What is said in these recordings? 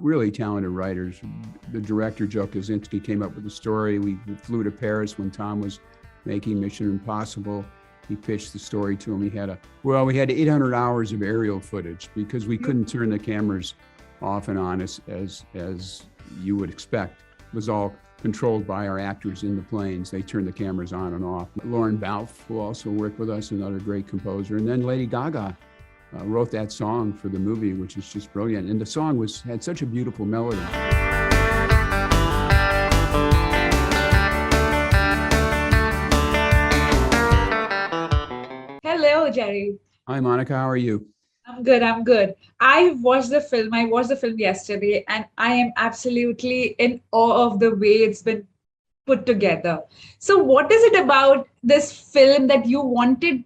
Really talented writers. The director, Joe Kosinski, came up with the story. We flew to Paris when Tom was making Mission Impossible. He pitched the story to him. We had 800 hours of aerial footage because we couldn't turn the cameras off and on as you would expect. It was all controlled by our actors in the planes. They turned the cameras on and off. Lauren Balfe, who also worked with us, another great composer. And then Lady Gaga wrote that song for the movie, which is just brilliant. And the song had such a beautiful melody. Hello, Jerry. Hi, Monica. How are you? I'm good. I watched the film. I watched the film yesterday, and I am absolutely in awe of the way it's been put together. So, what is it about this film that you wanted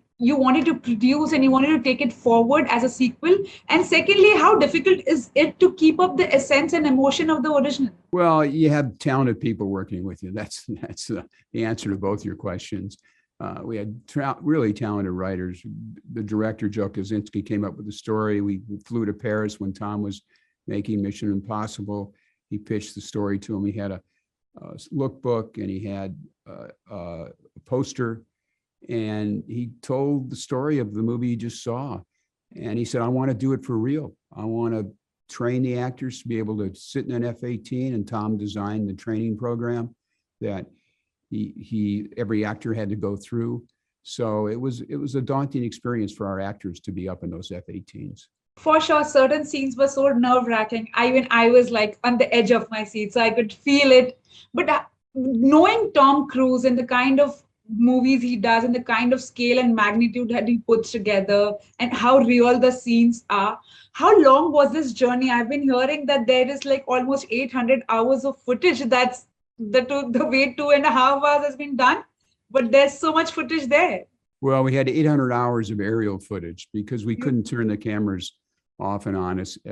to produce and you wanted to take it forward as a sequel? And secondly, how difficult is it to keep up the essence and emotion of the original? Well, you have talented people working with you. That's the answer to both your questions. We had really talented writers. The director, Joe Kosinski, came up with the story. We flew to Paris when Tom was making Mission Impossible. He pitched the story to him. He had a lookbook and he had a poster, and he told the story of the movie he just saw. And he said, I want to do it for real. I want to train the actors to be able to sit in an F-18, and Tom designed the training program that every actor had to go through. So it was a daunting experience for our actors to be up in those F-18s. For sure, certain scenes were so nerve-wracking. I was like on the edge of my seat, so I could feel it. But knowing Tom Cruise and the kind of movies he does and the kind of scale and magnitude that he puts together and how real the scenes are, how long was this journey? I've been hearing that there is like almost 800 hours of footage. That's the way 2.5 hours has been done, but there's so much footage there. Well, we had 800 hours of aerial footage because we couldn't turn the cameras off and on as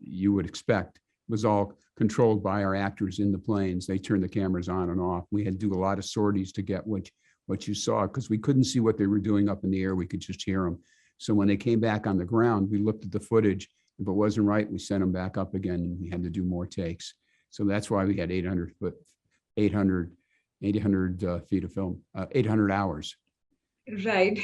you would expect. It was all controlled by our actors in the planes. They turned the cameras on and off. We had to do a lot of sorties to get what you saw because we couldn't see what they were doing up in the air. We could just hear them. So when they came back on the ground, we looked at the footage. If it wasn't right, we sent them back up again, and we had to do more takes. So that's why we had 800 feet of film, 800 hours. Right.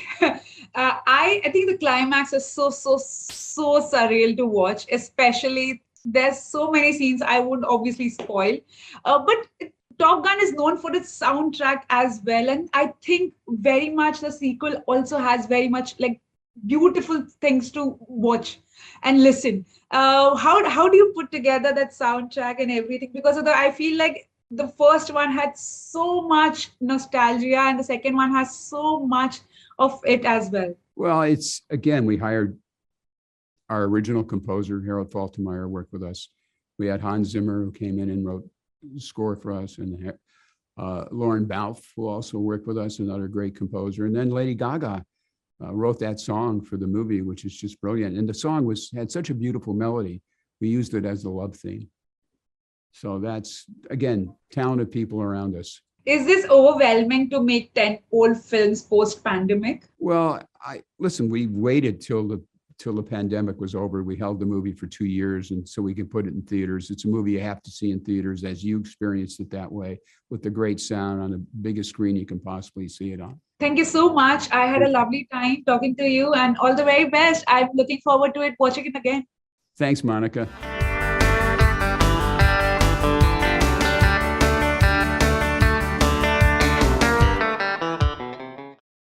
I think the climax is so surreal to watch, especially there's so many scenes I would obviously spoil. But Top Gun is known for its soundtrack as well. And I think very much the sequel also has very much like beautiful things to watch and listen. How do you put together that soundtrack and everything? Because I feel like the first one had so much nostalgia and the second one has so much of it as well. Well, we hired our original composer, Harold Faltermeyer, worked with us. We had Hans Zimmer, who came in and wrote the score for us, and Lauren Balfe, who also worked with us, another great composer. And then Lady Gaga wrote that song for the movie, which is just brilliant. And the song had such a beautiful melody. We used it as the love theme. So that's, again, talented people around us. Is this overwhelming to make 10-old films post-pandemic? Well, we waited till the pandemic was over. We held the movie for 2 years, and so we could put it in theaters. It's a movie you have to see in theaters as you experienced it that way, with the great sound on the biggest screen you can possibly see it on. Thank you so much. I had a lovely time talking to you, and all the very best. I'm looking forward to watching it again. Thanks, Monica.